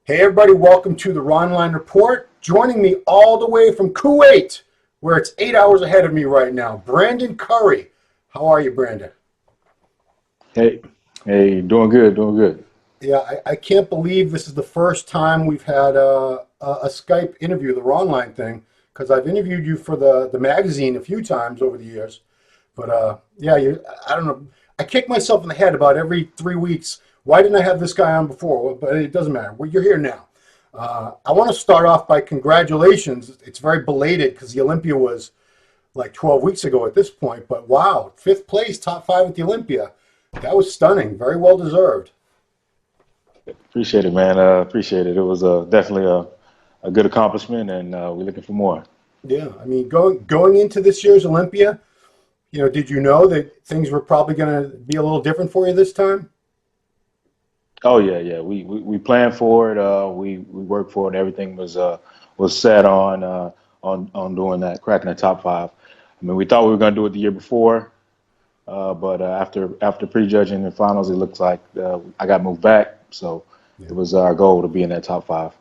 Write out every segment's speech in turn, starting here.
Hey everybody, welcome to the Ronline Report. Joining me all the way from Kuwait, where it's 8 hours ahead of me right now, Brandon Curry. How are you, Brandon? Hey, doing good, doing good. Yeah, I can't believe this is the first time we've had a Skype interview, the Ronline thing, because I've interviewed you for the magazine a few times over the years. But yeah, I don't know. I kick myself in the head about every 3 weeks. Why didn't I have this guy on before? Well, but it doesn't matter. Well, you're here now. I want to start off by congratulations. It's very belated because the Olympia was like 12 weeks ago at this point. But wow, fifth place, top five at the Olympia. That was stunning. Very well deserved. Appreciate it, man. Appreciate it. It was definitely a good accomplishment, and we're looking for more. Yeah, I mean, going into this year's Olympia, did you know that things were probably going to be a little different for you this time? Oh yeah, yeah. We planned for it. We worked for it. Everything was set on doing that, cracking the top five. I mean, we thought we were going to do it the year before, but after prejudging the finals, it looks like I got moved back. So Yeah. it was our goal to be in that top five.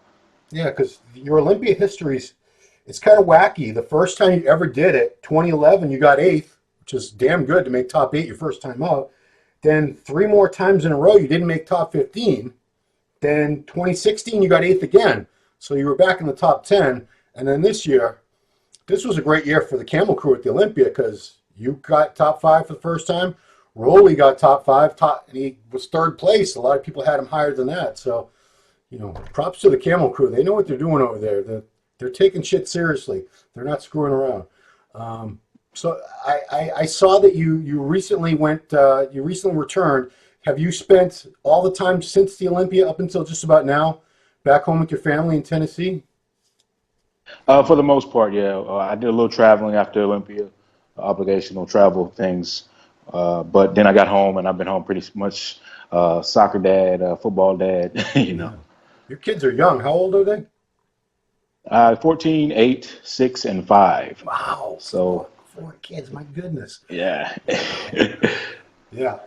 Yeah, because your Olympia history's it's kind of wacky. The first time you ever did it, 2011, you got eighth, which is damn good to make top eight your first time out. Then three more times in a row, you didn't make top 15. Then 2016, you got eighth again. So you were back in the top 10. And then this year, this was a great year for the Camel Crew at the Olympia because you got top five for the first time. Roley got top five, and he was third place. A lot of people had him higher than that. So, props to the Camel Crew. They know what they're doing over there. They're taking shit seriously. They're not screwing around. So I saw that you recently you recently returned. Have you spent all the time since the Olympia up until just about now back home with your family in Tennessee? For the most part, yeah. I did a little traveling after Olympia, obligational travel things. But then I got home, and I've been home pretty much soccer dad, football dad, Yeah. Your kids are young. How old are they? 14, 8, 6, and 5. Wow, So, four kids. My goodness. yeah. Yeah.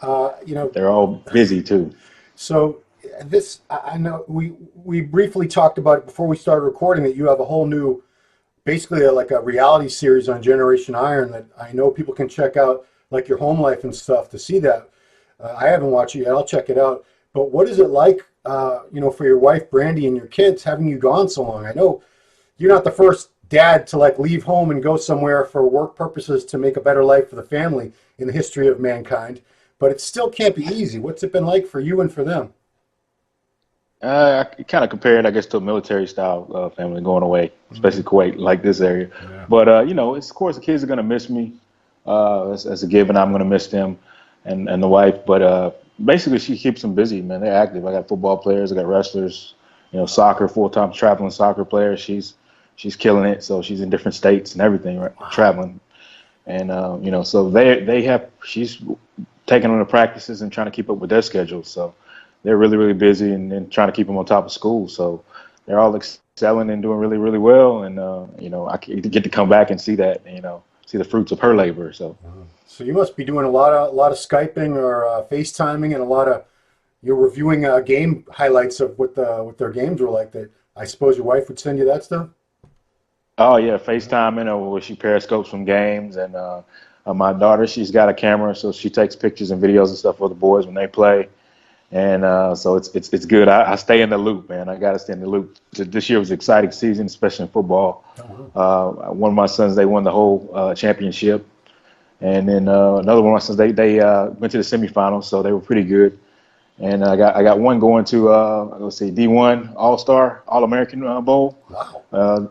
They're all busy too. So this I know we briefly talked about it before we started recording that you have a whole new, basically like a reality series on Generation Iron that I know people can check out, like your home life and stuff to see that. I haven't watched it yet. I'll check it out. But what is it like, for your wife Brandy and your kids having you gone so long? I know you're not the first dad to like leave home and go somewhere for work purposes to make a better life for the family in the history of mankind, but it still can't be easy. What's it been like for you and for them? I kind of compare it, I guess, to a military style family going away, especially Kuwait, like this area. Yeah. But it's of course the kids are gonna miss me. As a given, I'm gonna miss them, and the wife. But basically, she keeps them busy, man. They're active. I got football players, I got wrestlers, soccer, full-time traveling soccer player. She's killing it. So she's in different states and everything, right? Traveling, and so she's taking on the practices and trying to keep up with their schedules. So they're really, really busy and trying to keep them on top of school. So they're all excelling and doing really, really well. And I get to come back and see that, see the fruits of her labor. So So you must be doing a lot of Skyping or Facetiming and you're reviewing game highlights of what their games were like. That I suppose your wife would send you that stuff. oh yeah, FaceTiming or where she periscopes from games. And my daughter, she's got a camera, so she takes pictures and videos and stuff of the boys when they play. And so it's good. I stay in the loop, man. I got to stay in the loop. This year was an exciting season, especially in football. One of my sons, they won the whole championship, and then another one of my sons, they went to the semifinals, so they were pretty good. And I got one going to let's see, D1 All-Star All-American Bowl, Wow.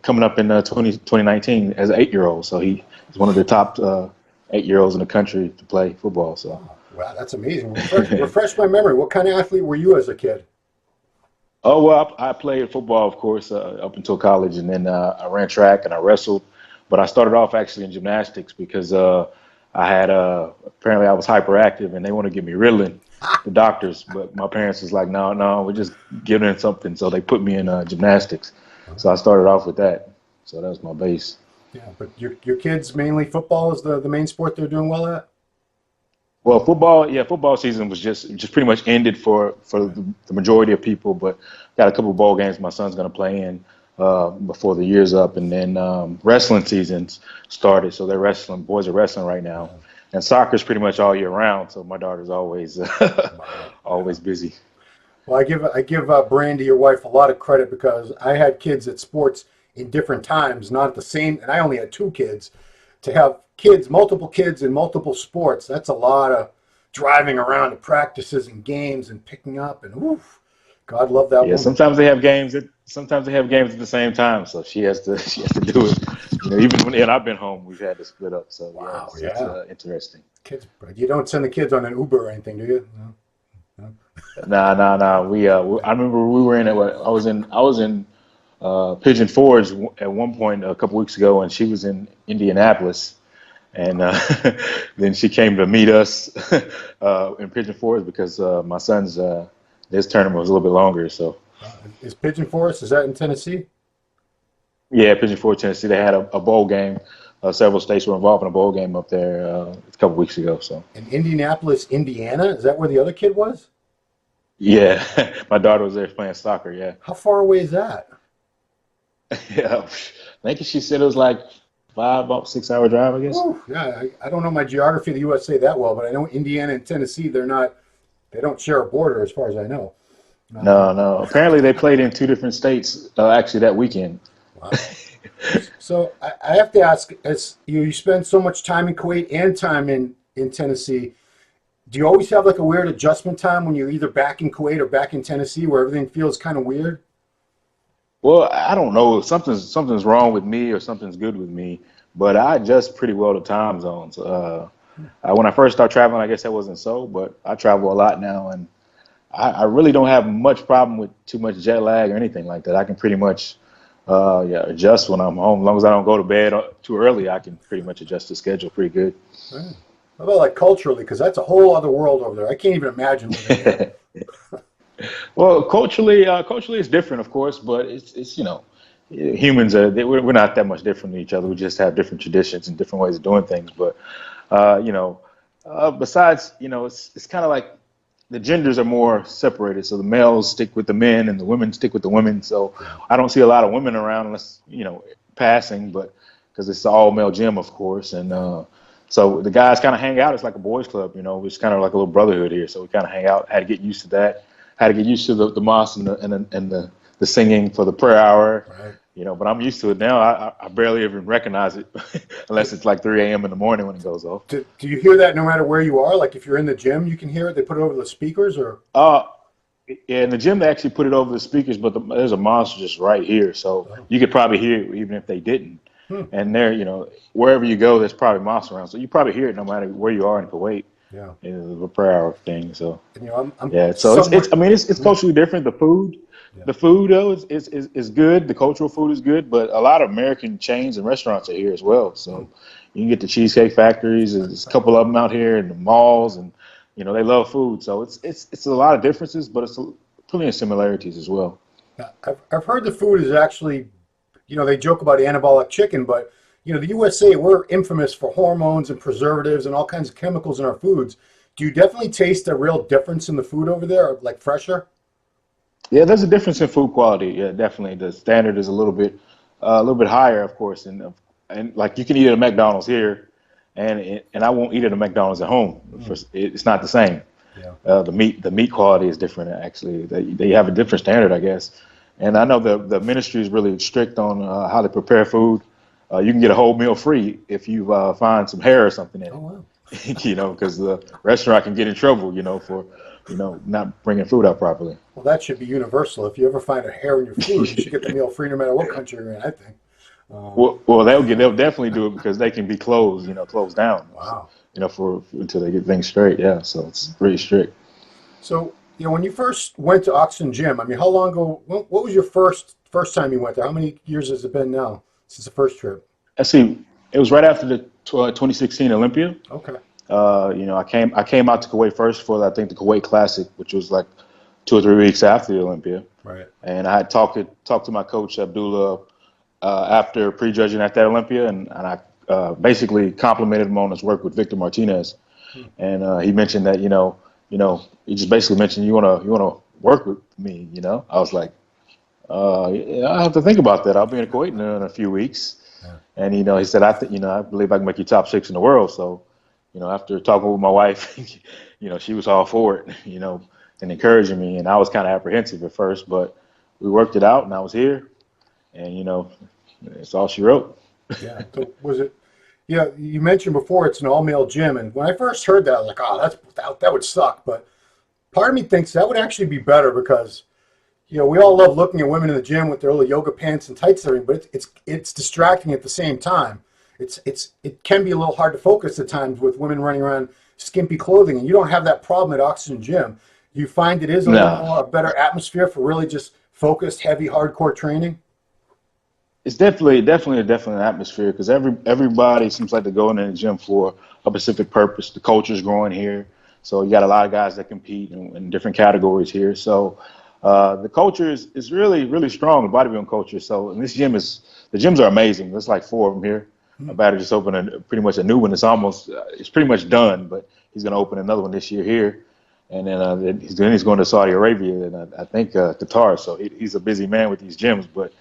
coming up in 2019 as an 8-year-old. So he's one of the top 8-year-olds in the country to play football. So. Wow, that's amazing. Refresh my memory. What kind of athlete were you as a kid? Oh, well, I played football, of course, up until college, and then I ran track and I wrestled. But I started off actually in gymnastics because I had apparently I was hyperactive, and they wanted to give me Ritalin, the doctors. But my parents was like, no, no, we're just giving it something. So they put me in gymnastics. So I started off with that. So that was my base. Yeah, but your kids mainly football is the main sport they're doing well at? Well, football season was just pretty much ended for the majority of people, but got a couple of bowl games my son's going to play in before the year's up, and then wrestling seasons started. So boys are wrestling right now, and soccer's pretty much all year round. So my daughter's always always busy. Well, I give Brandy, your wife, a lot of credit because I had kids at sports in different times, not at the same, and I only had two kids. To have multiple kids in multiple sports, that's a lot of driving around to practices and games and picking up, and oof, God love that Yeah, woman. sometimes they have games at the same time, so she has to do it. Even when I've been home, we've had to split up. So Wow, it's interesting. Kids, you don't send the kids on an Uber or anything, do you? No. Nah. I remember we were in it. I was in Pigeon Forge at one point a couple weeks ago, and she was in Indianapolis, and then she came to meet us in Pigeon Forge because my son's his tournament was a little bit longer. So Is Pigeon Forest, is that in Tennessee? yeah, Pigeon Forge, Tennessee. They had a bowl game. Several states were involved in a bowl game up there a couple weeks ago. So In Indianapolis, Indiana, is that where the other kid was? yeah, my daughter was there playing soccer. Yeah. How far away is that? Yeah, I think she said it was like about 6 hour drive, I guess. Ooh, yeah, I don't know my geography of the USA that well, but I know Indiana and Tennessee, they don't share a border as far as I know. No. Apparently they played in two different states actually that weekend. Wow. So I have to ask, as you spend so much time in Kuwait and time in Tennessee, do you always have like a weird adjustment time when you're either back in Kuwait or back in Tennessee where everything feels kind of weird? Well, I don't know. Something's wrong with me or something's good with me, but I adjust pretty well to time zones. When I first started traveling, I guess that wasn't so, but I travel a lot now, and I really don't have much problem with too much jet lag or anything like that. I can pretty much adjust when I'm home. As long as I don't go to bed too early, I can pretty much adjust the schedule pretty good. Right. How about like culturally? Because that's a whole other world over there. I can't even imagine living there. Well, culturally it's different, of course, but it's humans we're not that much different than each other. We just have different traditions and different ways of doing things. But besides, it's kind of like the genders are more separated. So the males stick with the men and the women stick with the women. So I don't see a lot of women around unless passing, but because it's an all male gym, of course, and so the guys kind of hang out. It's like a boys club, It's kind of like a little brotherhood here. So we kind of hang out. Had to get used to that. Had to get used to the mosque and the singing for the prayer hour, Right. But I'm used to it now. I barely even recognize it unless it's like 3 a.m. in the morning when it goes off. Do you hear that no matter where you are? Like if you're in the gym, you can hear it? They put it over the speakers or? Yeah, in the gym they actually put it over the speakers, but there's a mosque just right here, so you could probably hear it even if they didn't. And there, wherever you go, there's probably mosques around, so you probably hear it no matter where you are in Kuwait. Yeah. It's a prayer hour thing. So I'm so it's culturally different. The food though is good. The cultural food is good, but a lot of American chains and restaurants are here as well. So you can get the Cheesecake Factories. There's a couple of them out here in the malls, and they love food. So it's a lot of differences, but it's plenty of similarities as well. I've heard the food is actually, they joke about anabolic chicken, but the USA, we're infamous for hormones and preservatives and all kinds of chemicals in our foods. Do you definitely taste a real difference in the food over there, like fresher? Yeah, there's a difference in food quality. Yeah, definitely. The standard is a little bit higher, of course, and like you can eat at a McDonald's here, and I won't eat at a McDonald's at home. It's not the same. Yeah. The meat quality is different. Actually, they have a different standard, I guess. And I know the ministry is really strict on how they prepare food. You can get a whole meal free if you find some hair or something in it. Oh, wow. Because the restaurant can get in trouble, for not bringing food out properly. Well, that should be universal. If you ever find a hair in your food, you should get the meal free no matter what country you're in, I think. Well, they'll definitely do it because they can be closed down. Wow. Until they get things straight. Yeah, so it's pretty strict. So, when you first went to Oxen Gym, how long ago? What was your first time you went there? How many years has it been now since the first trip? I see. It was right after the 2016 Olympia. Okay. I came out to Kuwait first for I think the Kuwait Classic, which was like 2 or 3 weeks after the Olympia. Right. And I had talked to my coach Abdullah after prejudging at that Olympia, and I basically complimented him on his work with Victor Martinez. and he mentioned that he just basically mentioned you wanna work with me. I was like, yeah, I have to think about that. I'll be in Kuwait in a few weeks. Yeah. And he said, I believe I can make you top 6 in the world. So, after talking with my wife, she was all for it, and encouraging me. And I was kind of apprehensive at first, but we worked it out, and I was here, and it's all she wrote. Yeah. So was it? Yeah. You mentioned before it's an all-male gym, and when I first heard that, I was like, oh, that would suck. But part of me thinks that would actually be better because we all love looking at women in the gym with their little yoga pants and tights and everything, but it's distracting at the same time. It can be a little hard to focus at times with women running around skimpy clothing, and you don't have that problem at Oxygen Gym. You find it is a better atmosphere for really just focused, heavy, hardcore training? It's definitely an atmosphere because everybody seems like they're going in the gym for a specific purpose. The culture's growing here, so you got a lot of guys that compete in different categories here. So the culture is really, really strong, the bodybuilding culture. So, and the gyms are amazing. There's like 4 of them here. Batter just opened pretty much a new one. It's pretty much done, but he's going to open another one this year here. And then he's going to Saudi Arabia and I think Qatar. So he's a busy man with these gyms. But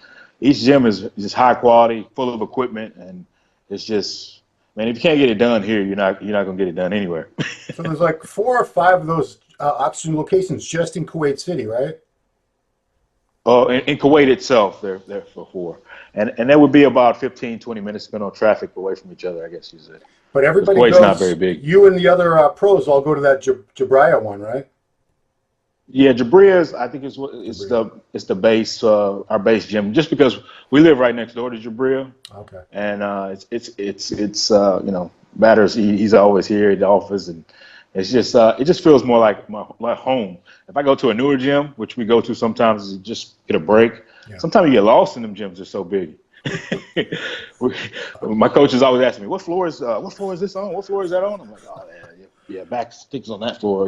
each gym is just high quality, full of equipment, and it's just, man, if you can't get it done here, you're not going to get it done anywhere. So there's like 4 or 5 of those Oxygen locations just in Kuwait City, right? Oh, in Kuwait itself, they're for 4. And that would be about 15, 20 minutes spent on traffic away from each other, I guess you said. But everybody Kuwait's goes, not very big. You and the other pros all go to that Jabriya one, right? Yeah, Jabriya's, I think it's the base, our base gym, just because we live right next door to Jabriya. Okay. And it's Batters, he's always here at the office, and it's just it just feels more like my home. If I go to a newer gym, which we go to sometimes, just get a break. Yeah. Sometimes you get lost in them gyms; they're so big. My coach is always asking me, "What floor is this on? What floor is that on?" I'm like, "Oh yeah, back sticks on that floor."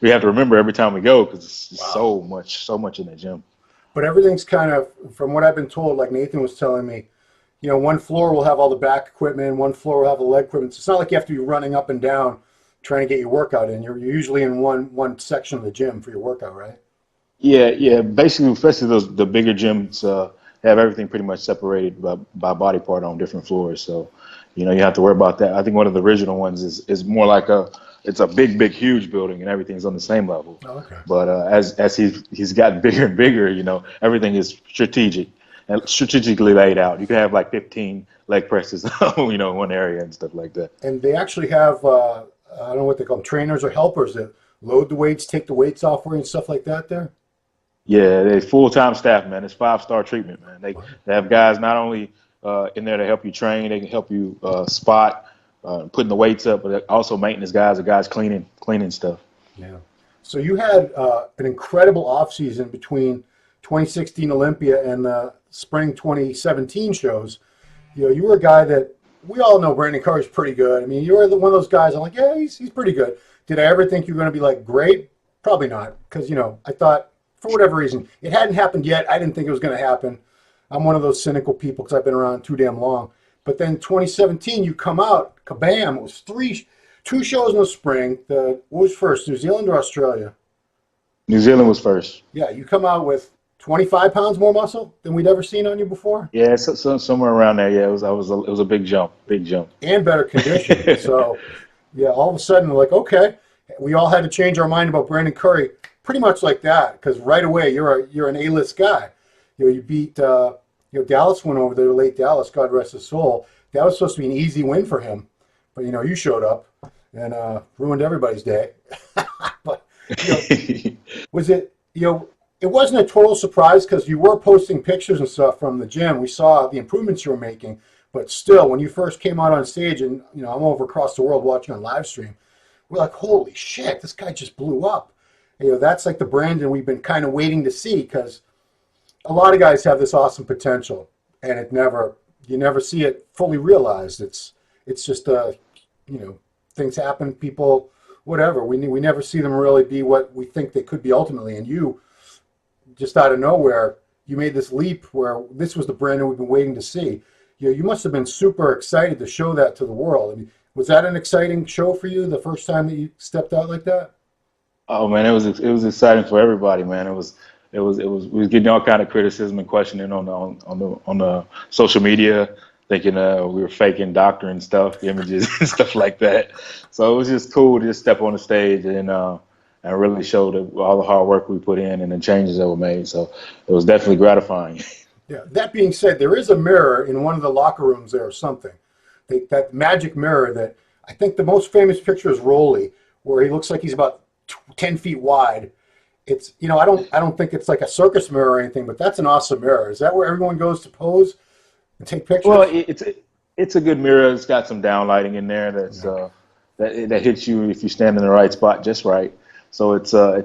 We have to remember every time we go because it's just so much in the gym. But everything's kind of, from what I've been told, like Nathan was telling me, one floor will have all the back equipment, one floor will have the leg equipment. So it's not like you have to be running up and down trying to get your workout in. You're usually in one section of the gym for your workout, right? Yeah. Basically, especially the bigger gyms have everything pretty much separated by body part on different floors. So, you have to worry about that. I think one of the original ones is more like it's a big, huge building and everything's on the same level. Oh, okay. But as he's gotten bigger and bigger, everything is strategic and strategically laid out. You can have like 15 leg presses, in one area and stuff like that. And they actually have, I don't know what they call them, trainers or helpers that load the weights, take the weights off for you and stuff like that there? Yeah, they full-time staff, man. It's 5-star treatment, man. They have guys not only in there to help you train, they can help you spot, putting the weights up, but also maintenance guys or guys cleaning stuff. Yeah. So you had an incredible offseason between 2016 Olympia and the spring 2017 shows. You were a guy that we all know Brandon Curry's pretty good. I mean, you were one of those guys, I'm like, yeah, he's pretty good. Did I ever think you were going to be like great? Probably not, because, I thought, for whatever reason, it hadn't happened yet. I didn't think it was going to happen. I'm one of those cynical people because I've been around too damn long. But then 2017, you come out, kabam, it was 2 shows in the spring. What was first, New Zealand or Australia? New Zealand was first. Yeah, you come out with 25 pounds more muscle than we'd ever seen on you before? Yeah, somewhere around there. Yeah, it was a big jump. And better condition. So, yeah, all of a sudden, we're like, okay. We all had to change our mind about Brandon Curry pretty much like that because right away, you're an A-list guy. You beat, Dallas went over there, the late Dallas, God rest his soul. That was supposed to be an easy win for him. But, you showed up and ruined everybody's day. But, was it, it wasn't a total surprise because you were posting pictures and stuff from the gym. We saw the improvements you were making. But still, when you first came out on stage and, I'm over across the world watching on live stream, we're like, holy shit, this guy just blew up. That's like the Brandon we've been kind of waiting to see because a lot of guys have this awesome potential and you never see it fully realized. It's just, things happen, people, whatever. We never see them really be what we think they could be ultimately. And you, just out of nowhere, you made this leap where this was the Brandon we've been waiting to see. You must have been super excited to show that to the world. I mean, Was that an exciting show for you? The first time that you stepped out like that? Oh man, it was exciting for everybody, man. It was we was getting all kind of criticism and questioning on the social media, thinking we were faking doctoring stuff, images and stuff like that. So it was just cool to just step on the stage and really show all the hard work we put in and the changes that were made. So it was definitely gratifying. Yeah. That being said, there is a mirror in one of the locker rooms there or something. That magic mirror that I think the most famous picture is Roley, where he looks like he's about 10 feet wide. It's, I don't think it's like a circus mirror or anything, but that's an awesome mirror. Is that where everyone goes to pose and take pictures? Well, it's a good mirror. It's got some downlighting in there that hits you if you stand in the right spot just right. So it's a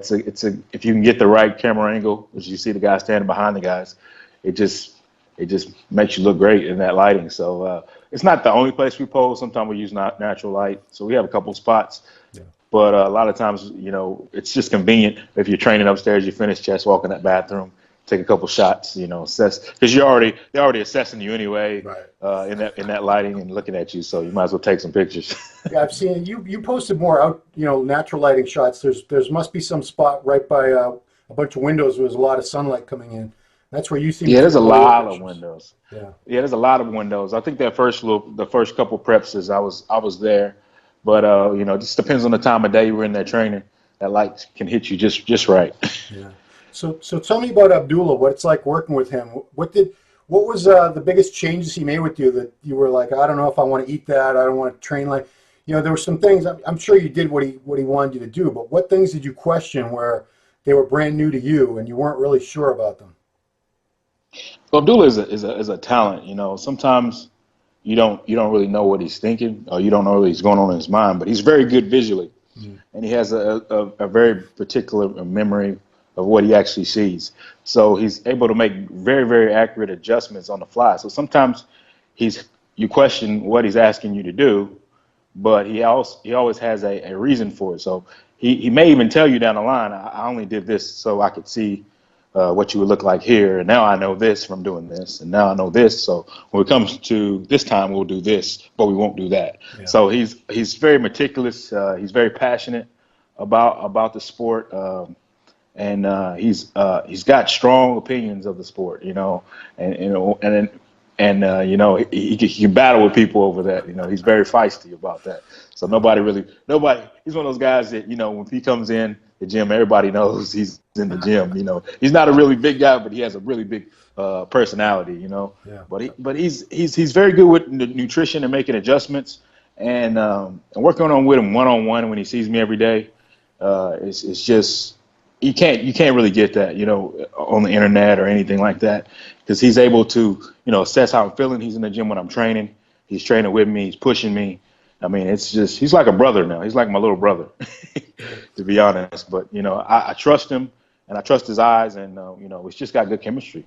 if you can get the right camera angle, as you see the guy standing behind the guys, it just makes you look great in that lighting. So it's not the only place we pose. Sometimes we use natural light. So we have a couple spots. Yeah. But a lot of times, it's just convenient if you're training upstairs, you finish chest walk in that bathroom, take a couple shots, assess, because they're already assessing you anyway, Right. in that lighting and looking at you. So you might as well take some pictures. Yeah, I've seen you posted more out, natural lighting shots. There's must be some spot right by a bunch of windows where there's a lot of sunlight coming in. That's where you seem. Yeah, to there's a take lot of pictures. windows. Yeah. Yeah, there's a lot of windows. I think the first couple preps is I was there, but it just depends on the time of day we're in there training. That light can hit you just right. Yeah. So tell me about Abdullah. What it's like working with him. What was the biggest changes he made with you that you were like, I don't know if I want to eat that. I don't want to train like. There were some things. I'm sure you did what he wanted you to do. But what things did you question where they were brand new to you and you weren't really sure about them? Well, Abdullah is a talent. Sometimes you don't really know what he's thinking, or you don't know what he's going on in his mind. But he's very good visually, and he has a very particular memory of what he actually sees. So he's able to make very, very accurate adjustments on the fly. So sometimes you question what he's asking you to do, but he always has a reason for it. So he may even tell you down the line, I only did this so I could see what you would look like here, and now I know this from doing this, and now I know this. So when it comes to this time, we'll do this, but we won't do that. Yeah. So he's very meticulous. He's very passionate about the sport, and he's got strong opinions of the sport. He can battle with people over that. He's very feisty about that. So nobody. He's one of those guys that when he comes in the gym, everybody knows he's in the gym. He's not a really big guy, but he has a really big personality. Yeah. But he's very good with nutrition and making adjustments, and working on with him one-on-one when he sees me every day. It's just you can't really get that on the internet or anything like that, because he's able to assess how I'm feeling. He's in the gym when I'm training. He's training with me. He's pushing me. I mean, it's just he's like a brother now. He's like my little brother, to be honest. But I trust him, and I trust his eyes, and it's just got good chemistry.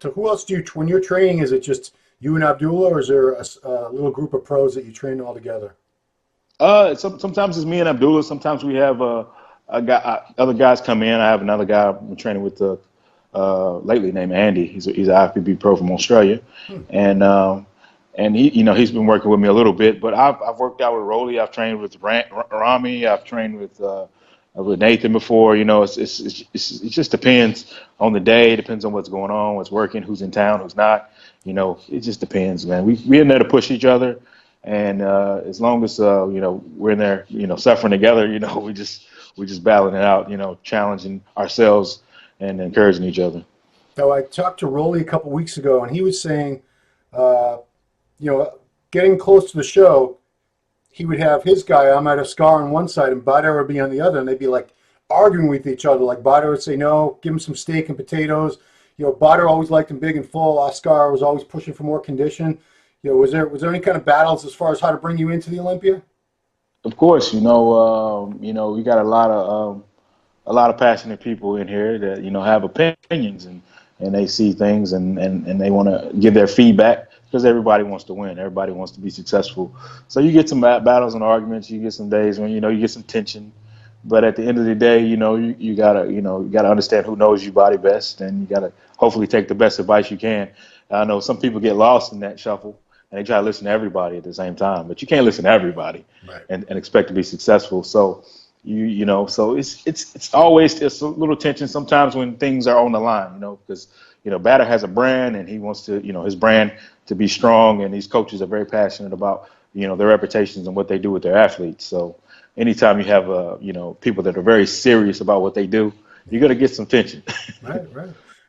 So who else when you're training? Is it just you and Abdullah, or is there a little group of pros that you train all together? Sometimes it's me and Abdullah. Sometimes we have other guys come in. I have another guy I'm training with lately named Andy. He's an IFBB Pro from Australia, and he's been working with me a little bit. But I've worked out with Roley. I've trained with Rami. I've trained with Nathan before. It just depends on the day. Depends on what's going on, what's working, who's in town, who's not. It just depends, man. We in there to push each other, and as long as we're in there, suffering together, we just battling it out, challenging ourselves and encouraging each other. Now, I talked to Roley a couple weeks ago, and he was saying, getting close to the show, he would have his guy, I might have Scar on one side, and Badr would be on the other, and they'd be like arguing with each other. Like Badr would say, no, give him some steak and potatoes. Badr always liked him big and full. Oscar was always pushing for more condition. Was there any kind of battles as far as how to bring you into the Olympia? Of course, we got a lot of passionate people in here that have opinions and they see things and they want to give their feedback, because everybody wants to win, everybody wants to be successful. So you get some battles and arguments, you get some days when you get some tension, but at the end of the day, you gotta understand who knows your body best, and you gotta hopefully take the best advice you can. I know some people get lost in that shuffle, and they try to listen to everybody at the same time. But you can't listen to everybody Right. and expect to be successful. So so it's always a little tension sometimes when things are on the line, because Batter has a brand and he wants to, his brand to be strong, and these coaches are very passionate about their reputations and what they do with their athletes. So anytime you have people that are very serious about what they do, you're gonna get some tension. Right.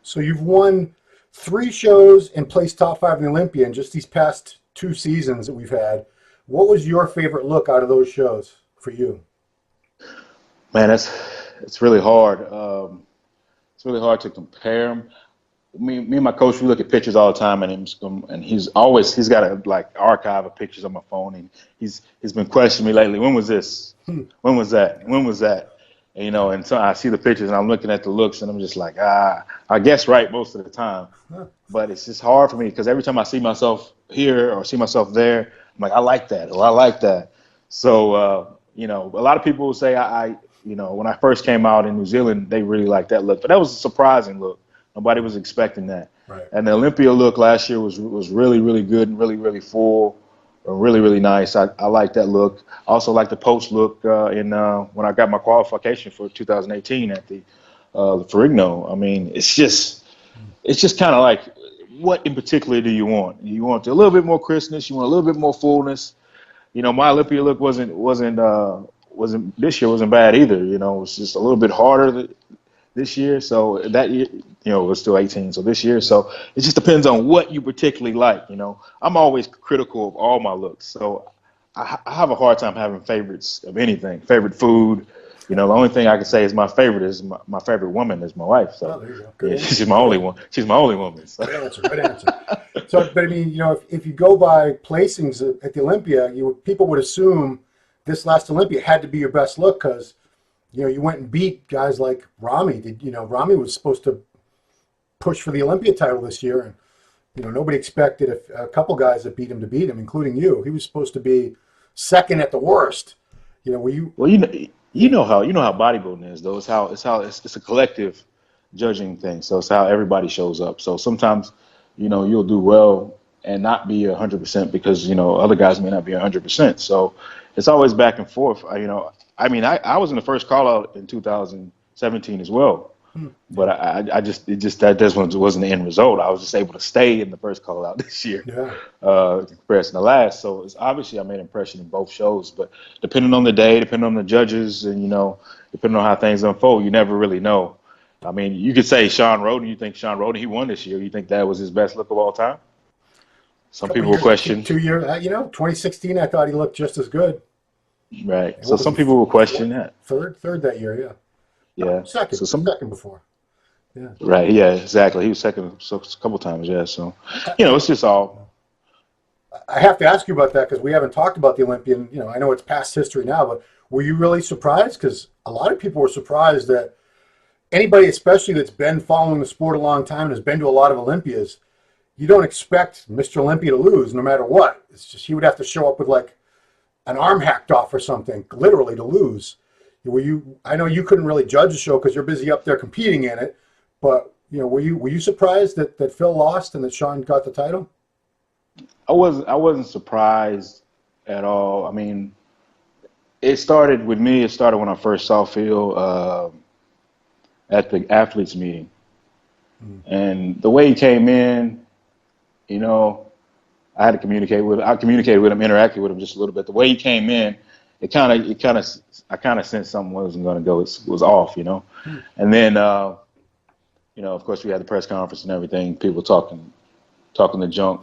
So you've won 3 shows and placed top 5 in the Olympia in just these past 2 seasons that we've had. What was your favorite look out of those shows for you? Man, it's really hard. It's really hard to compare them. Me and my coach, we look at pictures all the time, and he's got a archive of pictures on my phone, and he's been questioning me lately. When was this? When was that? When was that? And, and so I see the pictures and I'm looking at the looks and I'm just like, I guess right most of the time. But it's just hard for me because every time I see myself here or see myself there, I'm like, I like that, or I like that. So, a lot of people will say when I first came out in New Zealand, they really liked that look. But that was a surprising look. Nobody was expecting that. Right. And the Olympia look last year was really, really good and really, really full. Really, really nice. I like that look. I also like the post look when I got my qualification for 2018 at the Ferrigno. I mean, it's just kind of like, what in particular do you want? You want a little bit more crispness. You want a little bit more fullness. My Olympia look wasn't this year wasn't bad either. It was just a little bit harder this year. So that year, it was still 18. So this year, so it just depends on what you particularly like. I'm always critical of all my looks. So I have a hard time having favorites of anything. Favorite food, the only thing I can say is my favorite is my favorite woman is my wife. So there you go. she's my only one. She's my only woman. So. Good answer. So, but I mean, if you go by placings at the Olympia, people would assume this last Olympia had to be your best look because you went and beat guys like Rami. Rami was supposed to push for the Olympia title this year, and nobody expected a couple guys that beat him, including you. He was supposed to be second at the worst. Were you? Well, you know how bodybuilding is, though. It's a collective judging thing. So it's how everybody shows up. So sometimes, you'll do well and not be 100% because other guys may not be 100%. So it's always back and forth. I was in the first call out in 2017 as well, but that wasn't the end result. I was just able to stay in the first call out this year, compared to the last. So it's obviously I made an impression in both shows, but depending on the day, depending on the judges, and depending on how things unfold, you never really know. I mean, you could say Sean Roden. You think Sean Roden, he won this year? You think that was his best look of all time? Some people will question. 2 years, 2016, I thought he looked just as good. Right. So some people will question that. Third that year, yeah. Yeah. Second. So second before. Yeah. Right. Yeah. Exactly. He was second a couple times. Yeah. So, it's just all. I have to ask you about that because we haven't talked about the Olympian. I know it's past history now, but were you really surprised? Because a lot of people were surprised that anybody, especially that's been following the sport a long time and has been to a lot of Olympias, you don't expect Mr. Olympia to lose no matter what. It's just he would have to show up with like an arm hacked off or something, literally, to lose. I know you couldn't really judge the show because you're busy up there competing in it, but were you surprised that Phil lost and that Sean got the title? I wasn't surprised at all. I mean, it started with me. It started when I first saw Phil at the athletes meeting, and the way he came in, I had to communicate with him. I communicated with him, interacted with him just a little bit. The way he came in, I kind of sensed something wasn't going to go. It was off, And then, of course, we had the press conference and everything. People talking the junk,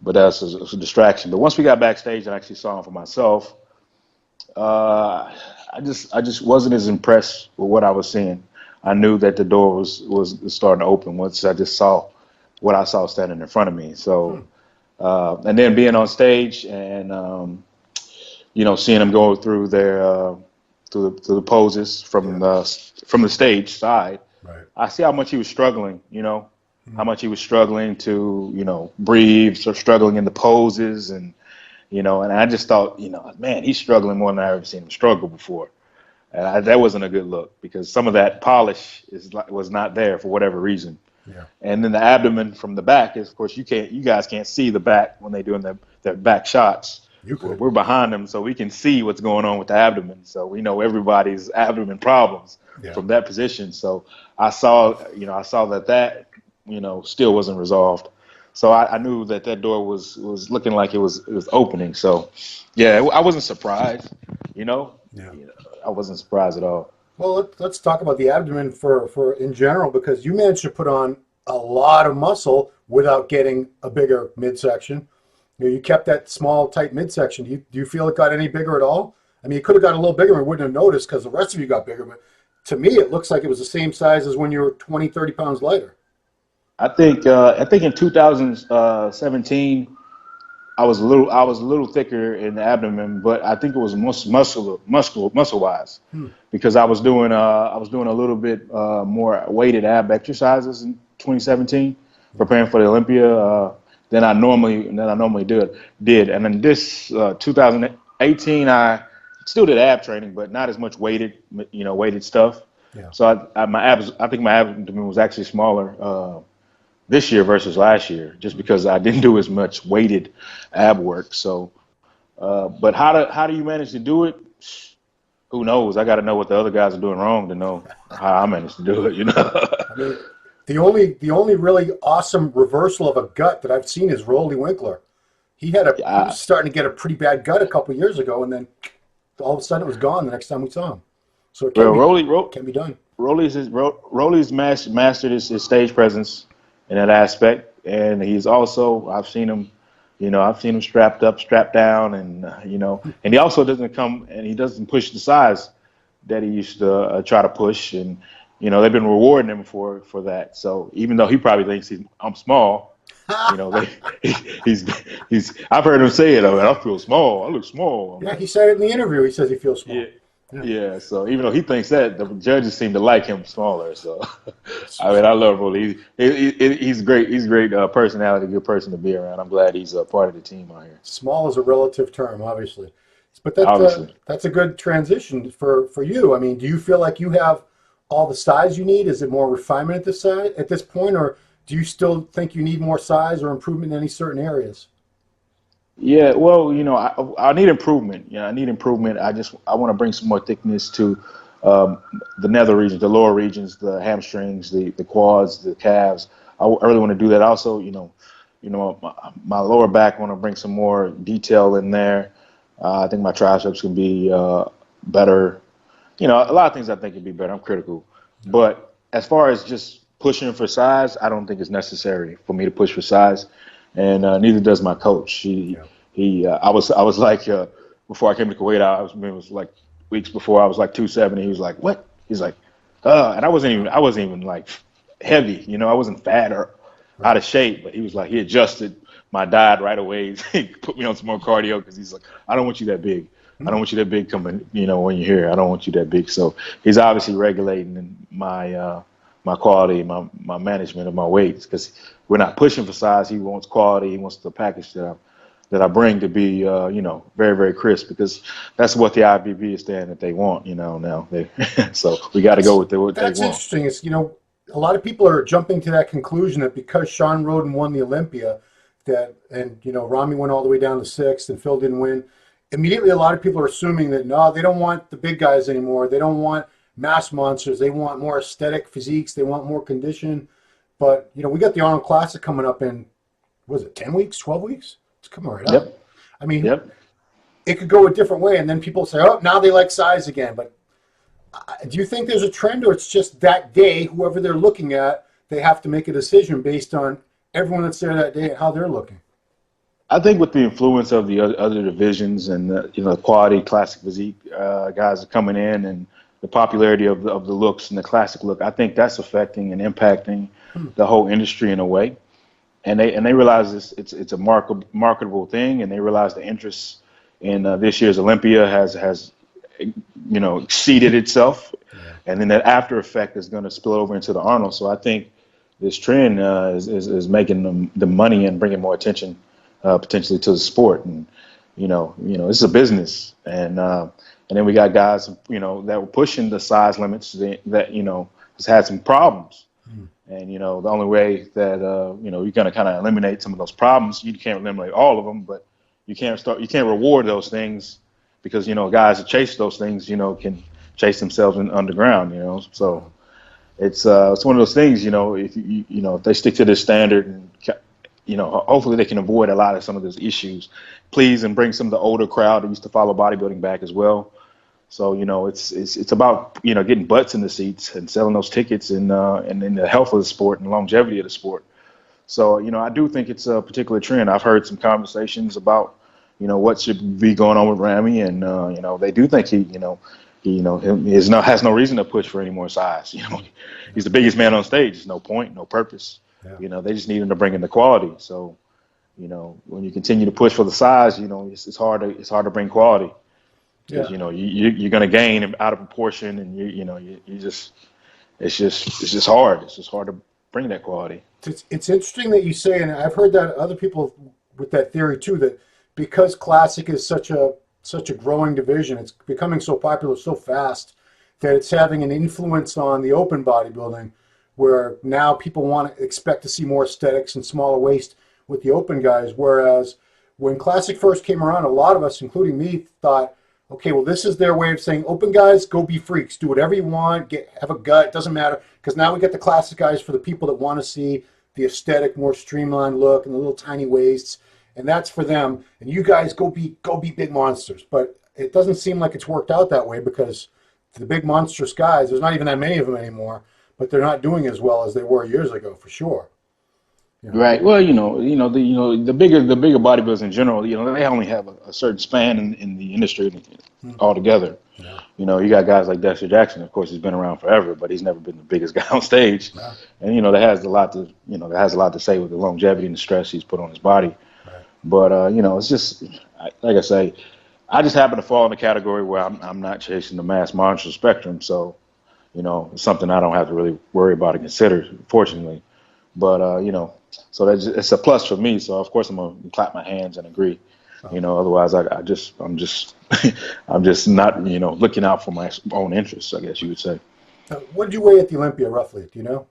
but that's a distraction. But once we got backstage and I actually saw him for myself, I just wasn't as impressed with what I was seeing. I knew that the door was starting to open once I just saw what I saw standing in front of me. So. And then being on stage and seeing them go through their through the poses from the stage side, right. I see how much he was struggling. How much he was struggling to breathe, so struggling in the poses, and and I just thought, man, he's struggling more than I ever seen him struggle before, and that wasn't a good look because some of that polish was not there for whatever reason. Yeah. And then the abdomen from the back is, of course, you guys can't see the back when they're doing their back shots. You could. We're behind them, so we can see what's going on with the abdomen. So we know everybody's abdomen problems from that position. So I saw that still wasn't resolved. So I knew that door was looking like it was opening. So yeah, I wasn't surprised. Yeah. I wasn't surprised at all. Well, let's talk about the abdomen for in general, because you managed to put on a lot of muscle without getting a bigger midsection. You kept that small, tight midsection. Do you feel it got any bigger at all? I mean, it could have got a little bigger and we wouldn't have noticed because the rest of you got bigger. But to me, it looks like it was the same size as when you were 20, 30 pounds lighter. I think in 2017, I was a little thicker in the abdomen, but I think it was muscle wise, because I was doing a little bit more weighted ab exercises in 2017, preparing for the Olympia than I normally did. And then this 2018, I still did ab training, but not as much weighted stuff. Yeah. So I think my abdomen was actually smaller this year versus last year, just because I didn't do as much weighted ab work. So, but how do you manage to do it? Who knows? I got to know what the other guys are doing wrong to know how I managed to do it. I mean, the only really awesome reversal of a gut that I've seen is Roley Winkler. He was starting to get a pretty bad gut a couple years ago, and then all of a sudden it was gone the next time we saw him. So it can be done. Roley's mastered his stage presence in that aspect, and he's also I've seen him strapped down, and and he also doesn't push the size that he used to try to push, and they've been rewarding him for that. So even though he probably thinks I'm small, he's I've heard him say it. I feel small. I look small. Yeah, he said it in the interview. He says he feels small. Yeah. So even though he thinks that, the judges seem to like him smaller. So I mean, I love Roley. He's great. He's great personality, good person to be around. I'm glad he's a part of the team out here. Small is a relative term, obviously, but that's a good transition for you. I mean, do you feel like you have all the size you need? Is it more refinement at this point, or do you still think you need more size or improvement in any certain areas? Yeah, well, I need improvement. I need improvement. I want to bring some more thickness to the nether regions, the lower regions, the hamstrings, the quads, the calves. I really want to do that. Also, my lower back, I want to bring some more detail in there. I think my triceps can be better. A lot of things I think could be better. I'm critical. But as far as just pushing for size, I don't think it's necessary for me to push for size. And neither does my coach. I was like, before I came to Kuwait, it was like weeks before, I was like 270. He was like, what? He's like, and I wasn't even like heavy, I wasn't fat or out of shape, but he was like, he adjusted my diet right away. He put me on some more cardio because he's like, I don't want you that big. I don't want you that big coming, when you're here. I don't want you that big. So he's obviously regulating my quality, my management of my weights, because we're not pushing for size. He wants quality. He wants the package that I bring to be, very, very crisp, because that's what the IFBB is saying that they want, now. So we got to go with what they want. That's interesting. It's, a lot of people are jumping to that conclusion that because Sean Roden won the Olympia, and Rami went all the way down to 6th and Phil didn't win, immediately a lot of people are assuming that, no, they don't want the big guys anymore. They don't want mass monsters. They want more aesthetic physiques. They want more condition. But, we got the Arnold Classic coming up in, 10 weeks, 12 weeks? It's coming right up. Yep. I mean, It could go a different way, and then people say, oh, now they like size again. But do you think there's a trend, or it's just that day, whoever they're looking at, they have to make a decision based on everyone that's there that day and how they're looking? I think with the influence of the other divisions and the quality classic physique guys are coming in, and the popularity of the looks and the classic look, I think that's affecting and impacting the whole industry in a way. And they realize it's a marketable thing, and they realize the interest in this year's Olympia has exceeded itself, and then that after effect is going to spill over into the Arnold. So I think this trend is making the money and bringing more attention potentially to the sport, and it's a business, and then we got guys that were pushing the size limits that has had some problems. And, the only way that, you're going to kind of eliminate some of those problems, you can't eliminate all of them, but you can't reward those things because, guys that chase those things, can chase themselves underground, So it's one of those things, if they stick to this standard and, hopefully they can avoid a lot of some of those issues. Please, and bring some of the older crowd that used to follow bodybuilding back as well. So, it's about, getting butts in the seats and selling those tickets and in the health of the sport and longevity of the sport. So, I do think it's a particular trend. I've heard some conversations about, what should be going on with Rami, and, they do think he has no reason to push for any more size. He's the biggest man on stage. There's no point, no purpose. Yeah. They just need him to bring in the quality. So, when you continue to push for the size, it's hard to bring quality. Because you're going to gain out of proportion, and it's just hard. It's just hard to bring that quality. It's interesting that you say, and I've heard that other people with that theory too, that because Classic is such a growing division, it's becoming so popular so fast that it's having an influence on the open bodybuilding, where now people expect to see more aesthetics and smaller waist with the open guys. Whereas when Classic first came around, a lot of us, including me, thought, okay, well, this is their way of saying, open guys, go be freaks. Do whatever you want. Have a gut. It doesn't matter. Because now we get the Classic guys for the people that want to see the aesthetic, more streamlined look and the little tiny waists. And that's for them. And you guys go be big monsters. But it doesn't seem like it's worked out that way, because the big monstrous guys, there's not even that many of them anymore, but they're not doing as well as they were years ago, for sure. Right. Well, the bigger bodybuilders in general, they only have a certain span in the industry altogether. Yeah. You got guys like Dexter Jackson. Of course, he's been around forever, but he's never been the biggest guy on stage. Yeah. And that has a lot to say with the longevity and the stress he's put on his body. Right. But it's just like I say, I just happen to fall in the category where I'm not chasing the mass monster spectrum, so it's something I don't have to really worry about and consider, fortunately. But so it's a plus for me. So of course I'm gonna clap my hands and agree. Otherwise I'm just not looking out for my own interests, I guess you would say. What did you weigh at the Olympia roughly? Do you know?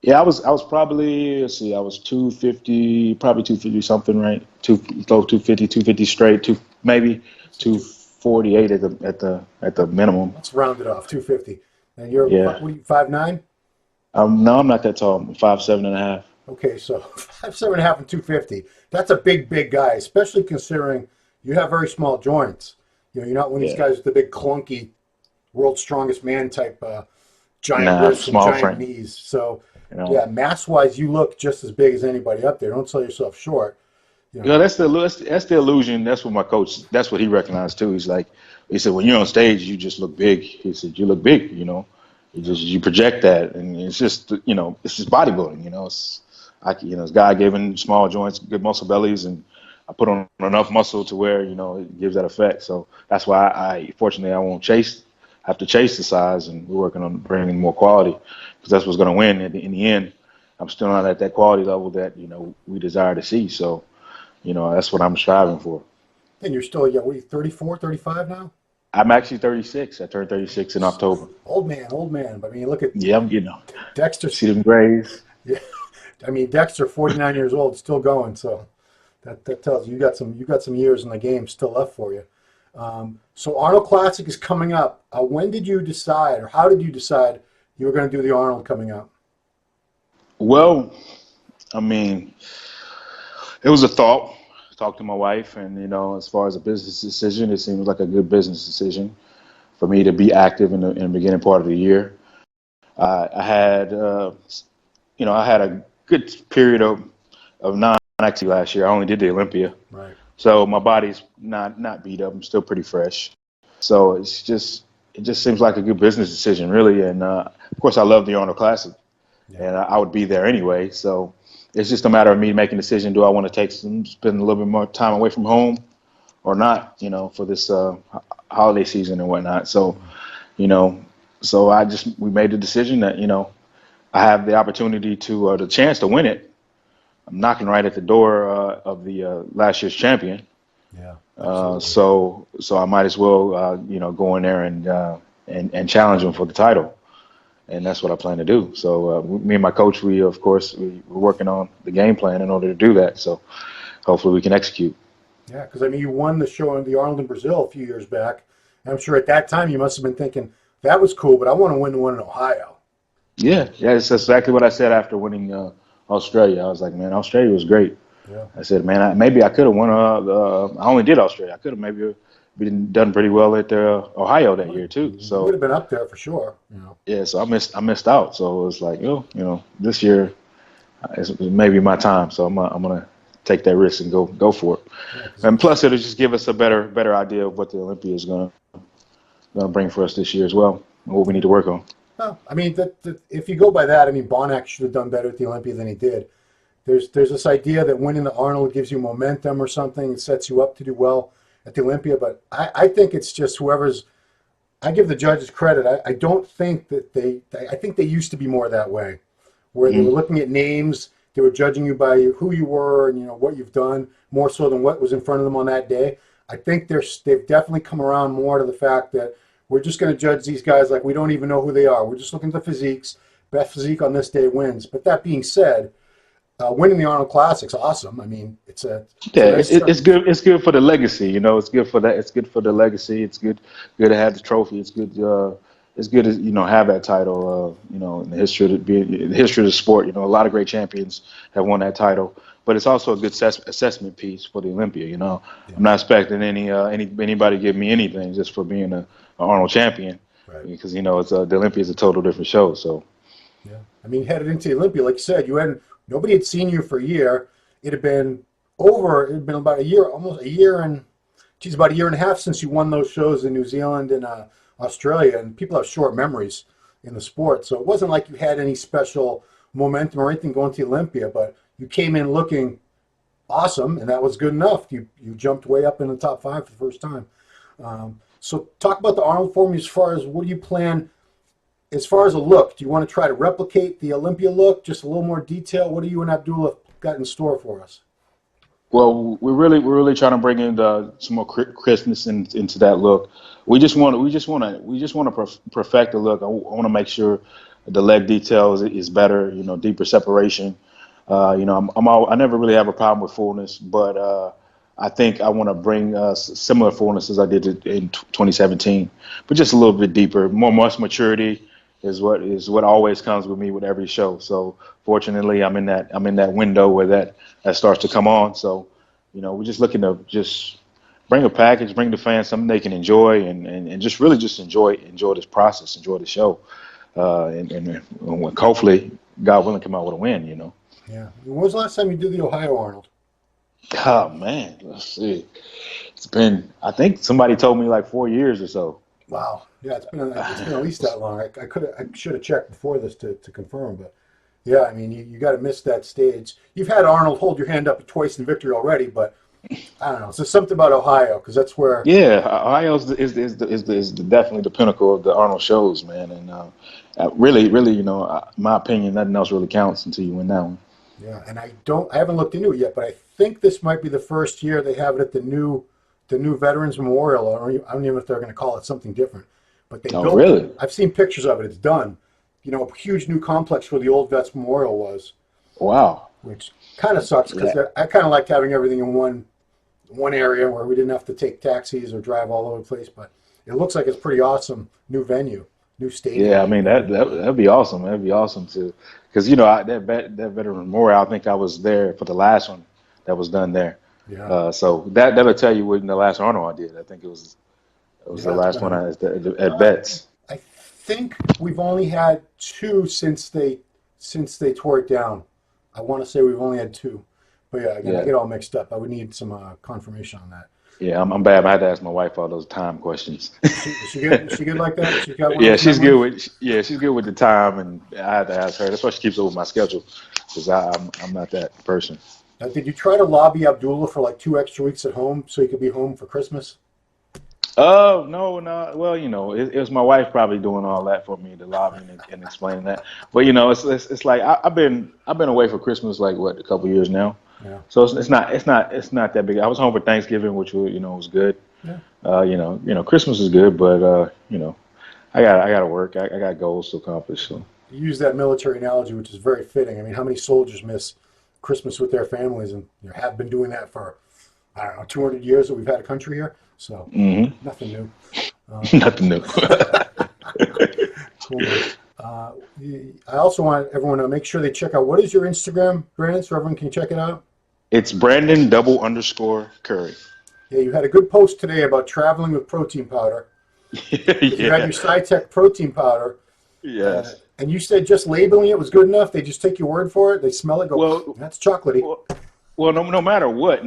Yeah, I was probably, I was 250, probably 250 something, right? 250 straight, maybe 248 at the minimum. Let's round it off, 250. And you're 5'9"? No, I'm not that tall. I'm 5'7.5". Okay, so 5'7.5" and 250. That's a big guy, especially considering you have very small joints. You're not one of these guys with the big clunky, world's strongest man type giant wrists and giant frame. Knees. So mass-wise, you look just as big as anybody up there. Don't sell yourself short. That's the illusion. That's what my coach. That's what he recognized too. He said, when you're on stage, you just look big. He said, you look big. You project that, and it's just it's just bodybuilding. It's God-given small joints, good muscle bellies, and I put on enough muscle to where it gives that effect. So that's why fortunately I won't have to chase the size, and we're working on bringing more quality, because that's what's going to win in the end. I'm still not at that quality level that we desire to see. So that's what I'm striving for. And you're still 34, 35 now? I'm actually 36. I turned 36 in October. Old man. But I mean, look at I'm getting old. Dexter. See them grays. Yeah, I mean, Dexter, 49 years old, still going. So that tells you got some years in the game still left for you. So Arnold Classic is coming up. When did you decide, or how did you decide you were going to do the Arnold coming up? Well, I mean, it was a thought. Talked to my wife, and as far as a business decision, it seems like a good business decision for me to be active in the beginning part of the year. I had a good period of non-activity last year. I only did the Olympia, right? So my body's not beat up. I'm still pretty fresh. So it just seems like a good business decision, really. And of course, I love the Arnold Classic, and I would be there anyway. So it's just a matter of me making a decision. Do I want to spend a little bit more time away from home or not, for this holiday season and whatnot. So, we made the decision that, I have the opportunity the chance to win it. I'm knocking right at the door of the last year's champion. Yeah. So I might as well, go in there and challenge him for the title. and that's what I plan to do. So me and my coach, we're working on the game plan in order to do that. So hopefully we can execute. Yeah, because I mean, you won the show in the Arnold in Brazil a few years back. And I'm sure at that time you must have been thinking, that was cool, but I want to win the one in Ohio. Yeah, it's exactly what I said after winning Australia. I was like, man, Australia was great. Yeah. I said, man, maybe I could have won. I only did Australia. I could have maybe been done pretty well at Ohio that year too. So you would have been up there for sure. You know. Yeah, so I missed out. So it was like, this year is maybe my time. So I'm gonna take that risk and go for it. Yeah, and plus, it'll just give us a better idea of what the Olympia is gonna bring for us this year as well, and what we need to work on. Well, I mean, if you go by that, I mean, Bonac should have done better at the Olympia than he did. There's this idea that winning the Arnold gives you momentum or something, it sets you up to do well at the Olympia, but I think it's just whoever's. I give the judges credit. I don't think that I think they used to be more that way, where they were looking at names, they were judging you by who you were and what you've done more so than what was in front of them on that day. I think they've definitely come around more to the fact that we're just going to judge these guys like we don't even know who they are. We're just looking at the physiques. Best physique on this day wins. But that being said, winning the Arnold Classic's awesome. I mean, it's good. It's good for the legacy. It's good for that. It's good for the legacy. It's good to have the trophy. It's good. It's good to have that title. In the history of the sport. A lot of great champions have won that title. But it's also a good assessment piece for the Olympia. I'm not expecting anybody to give me anything just for being an Arnold champion, right? Because the Olympia is a total different show. So yeah, I mean, headed into the Olympia, like you said, nobody had seen you for a year. It had been about a year, almost a year and about a year and a half since you won those shows in New Zealand and Australia. And people have short memories in the sport, so it wasn't like you had any special momentum or anything going to the Olympia, but you came in looking awesome, and that was good enough. You jumped way up in the top 5 for the first time. So talk about the Arnold for me as far as what do you plan as far as a look. Do you want to try to replicate the Olympia look, just a little more detail? What do you and Abdullah got in store for us? Well, we're really trying to bring in some more crispness into that look. We just want to perfect the look. I want to make sure the leg details is better. Deeper separation. I never really have a problem with fullness, but I think I want to bring similar fullness as I did in 2017, but just a little bit deeper. More muscle maturity is what always comes with me with every show. So fortunately, I'm in that window where that starts to come on. So we're just looking to just bring a package, bring the fans something they can enjoy, and just really just enjoy this process, enjoy the show, and hopefully, God willing, come out with a win. Yeah. When was the last time you did the Ohio Arnold? Oh man, let's see. It's been, I think somebody told me like 4 years or so. Wow. Yeah, it's been at least that long. I should have checked before this to confirm, but yeah, I mean you got to miss that stage. You've had Arnold hold your hand up twice in victory already, but I don't know. So something about Ohio, because that's where. Yeah, Ohio is definitely the pinnacle of the Arnold shows, man, and really, my opinion, nothing else really counts until you win that one. Yeah, and I haven't looked into it yet, but I think this might be the first year they have it at the new Veterans Memorial. I don't even know if they're going to call it something different, but they built really? it. I've seen pictures of it. It's done. A huge new complex where the old Vets Memorial was. Wow. Which kind of sucks because I kind of liked having everything in one area where we didn't have to take taxis or drive all over the place. But it looks like it's pretty awesome. New venue, new stadium. Yeah, I mean that'd be awesome. That'd be awesome too. Because that Veteran Memorial, I think I was there for the last one that was done there. Yeah. So that'll tell you what the last Arnold I did. I think it was the last one at Vets. I think we've only had 2 since they tore it down. I want to say we've only had 2, but yeah, again, I get all mixed up. I would need some confirmation on that. Yeah, I'm bad. I had to ask my wife all those time questions. Is she good like that? She's got she's good with the time, and I had to ask her. That's why she keeps up with my schedule, because I'm not that person. Now, did you try to lobby Abdullah for like 2 extra weeks at home so he could be home for Christmas? Oh no. Well, it was my wife probably doing all that for me, the lobbying and explaining that. But it's like I've been away for Christmas like a couple years now. Yeah. So it's not that big. I was home for Thanksgiving, which was good. Yeah. Christmas is good, but I got to work. I got goals to accomplish. So You use that military analogy, which is very fitting. I mean, how many soldiers miss Christmas with their families and have been doing that for, I don't know, 200 years that we've had a country here? So nothing new. nothing new. Cool. I also want everyone to make sure they check out, what is your Instagram, Brandon, so everyone can check it out? It's Brandon _Curry. Yeah, you had a good post today about traveling with protein powder. You had your SciTech protein powder. Yes. And you said just labeling it was good enough. They just take your word for it. They smell it, go, well, that's chocolatey. Well, no matter what,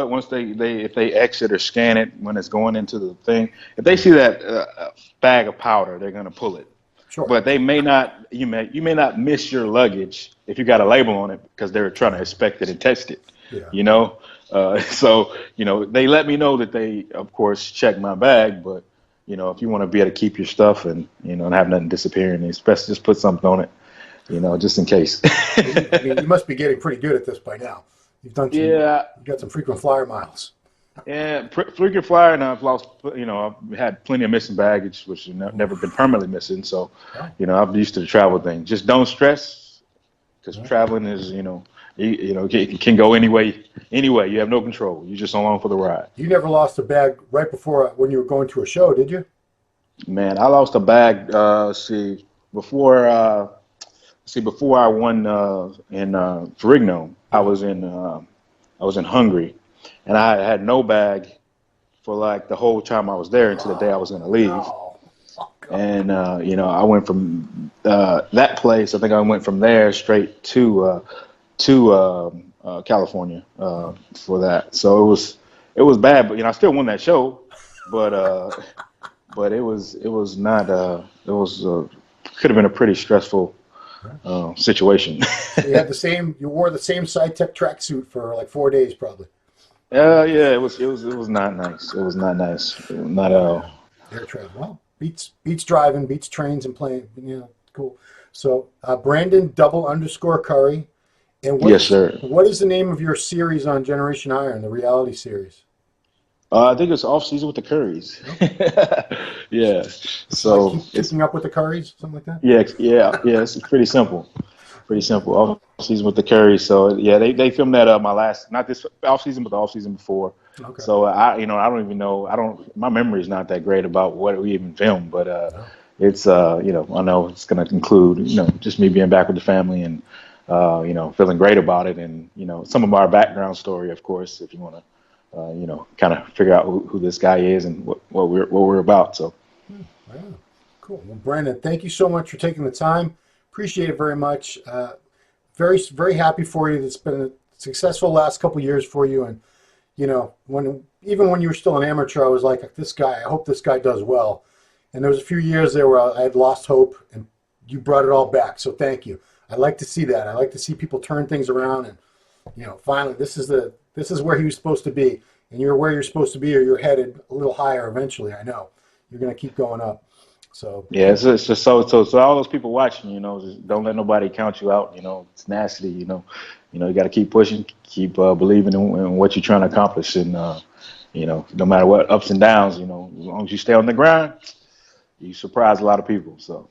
once if they exit or scan it when it's going into the thing, if they see that bag of powder, they're gonna pull it. Sure. But they may not. You may not miss your luggage if you got a label on it because they're trying to inspect it and test it. Yeah. So they let me know that they, of course, check my bag, but if you want to be able to keep your stuff and and have nothing disappearing, especially just put something on it, just in case. I mean, you must be getting pretty good at this by now. You've done some, you got some frequent flyer miles. Yeah, frequent flyer, and I've lost. I've had plenty of missing baggage, which have never been permanently missing. So, I'm used to the travel thing. Just don't stress, because traveling is, it can go anyway. You have no control. You're just along for the ride. You never lost a bag right before when you were going to a show, did you? Man, I lost a bag. Before I won in Ferrigno, I was in Hungary, and I had no bag for like the whole time I was there until the day I was going to leave. And I went from that place. I think I went from there straight to California for that. So it was bad, but I still won that show. But it was not. Could have been a pretty stressful situation. You wore the same SciTech tracksuit for like 4 days, probably. Yeah, it was not nice. It was not nice. Not at all. Air travel. Well, beats driving, beats trains and plane. Cool. So Brandon _Curry. And yes, sir. What is the name of your series on Generation Iron, the reality series? I think it's Offseason with the Currys. Yeah. So keeping up with the Currys, something like that. Yeah. It's pretty simple. Offseason with the Currys. So they filmed that my last, not this offseason, but the offseason before. Okay. So I don't even know. My memory is not that great about what we even filmed, but it's I know it's going to include just me being back with the family and feeling great about it, and some of our background story, of course, if you want to. Kind of figure out who this guy is and what we're about. So, wow. Cool. Well, Brandon, thank you so much for taking the time. Appreciate it very much. Very, very happy for you. It's been a successful last couple of years for you. And when you were still an amateur, I was like, this guy. I hope this guy does well. And there was a few years there where I had lost hope, and you brought it all back. So thank you. I like to see that. I like to see people turn things around, and finally, this is where he was supposed to be, and you're where you're supposed to be, or you're headed a little higher eventually. I know you're going to keep going up. So yeah, it's just so all those people watching, just don't let nobody count you out. It's nasty. You got to keep pushing, keep believing in what you're trying to accomplish, and no matter what ups and downs, as long as you stay on the grind, you surprise a lot of people. So.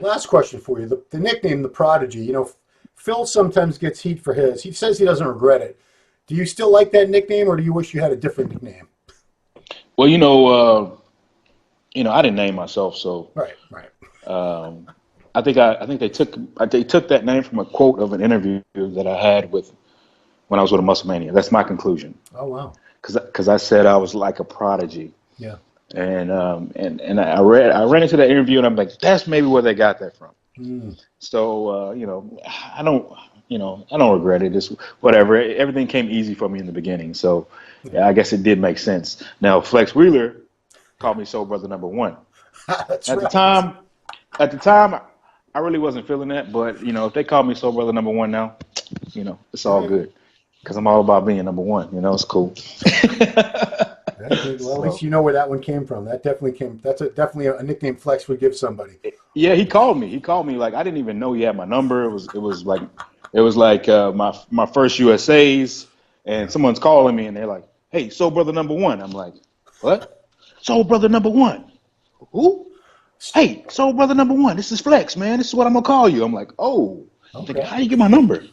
Last question for you: the nickname, the Prodigy. Phil sometimes gets heat for his. He says he doesn't regret it. Do you still like that nickname, or do you wish you had a different nickname? Well, I didn't name myself, so right. I think they took that name from a quote of an interview that I had when I was with a Muscle Mania. That's my conclusion. Oh wow! Because I said I was like a prodigy. Yeah. And I ran into that interview, and I'm like, that's maybe where they got that from. So I don't regret it. It's whatever. Everything came easy for me in the beginning, so I guess it did make sense. Now Flex Wheeler called me Soul Brother number 1. At the time, I really wasn't feeling that, but if they call me Soul Brother number 1 now, it's all good, because I'm all about being number 1. It's cool. Well, at least you know where that one came from. That definitely came. That's definitely a nickname Flex would give somebody. Yeah, he called me like I didn't even know he had my number. It was like my first USA's, and someone's calling me and they're like, "Hey, Soul Brother number 1." I'm like, "What? Soul Brother number 1? Who?" hey, so brother number one, this is Flex, man. This is what I'm gonna call you. I'm like, oh, I'm thinking, how do you get my number?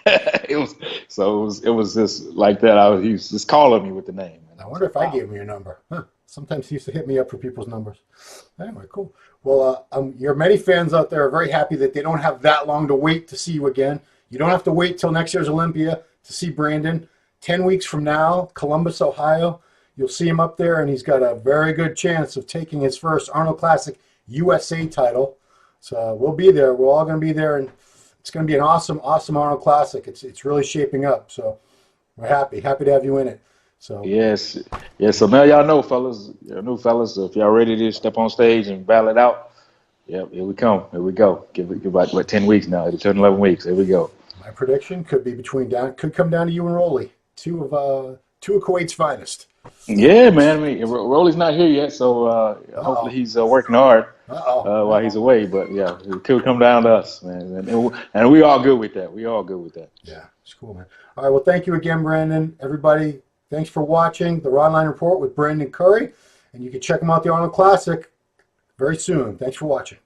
it was just like that. He was just calling me with the name. I wonder if I gave him your number. Huh. Sometimes he used to hit me up for people's numbers. Anyway, cool. Well, your many fans out there are very happy that they don't have that long to wait to see you again. You don't have to wait till next year's Olympia to see Brandon. 10 weeks from now, Columbus, Ohio, you'll see him up there, and he's got a very good chance of taking his first Arnold Classic USA title. So we'll be there. We're all going to be there, and it's going to be an awesome Arnold Classic. It's really shaping up. So we're happy to have you in it. So yes. So now y'all know, fellas, if y'all ready to step on stage and battle it out, yeah, here we come. Here we go. Give about 10 weeks now. It'll turn 11 weeks. Here we go. My prediction could come down to you and Roley, two of Kuwait's finest. Yeah, man. I mean, Roley's not here yet, so hopefully he's working hard while he's away. But yeah, it could come down to us, man. And we all good with that. Yeah, it's cool, man. All right, well, thank you again, Brandon. Everybody, thanks for watching the Ronline Report with Brandon Curry, and you can check him out the Arnold Classic very soon. Thanks for watching.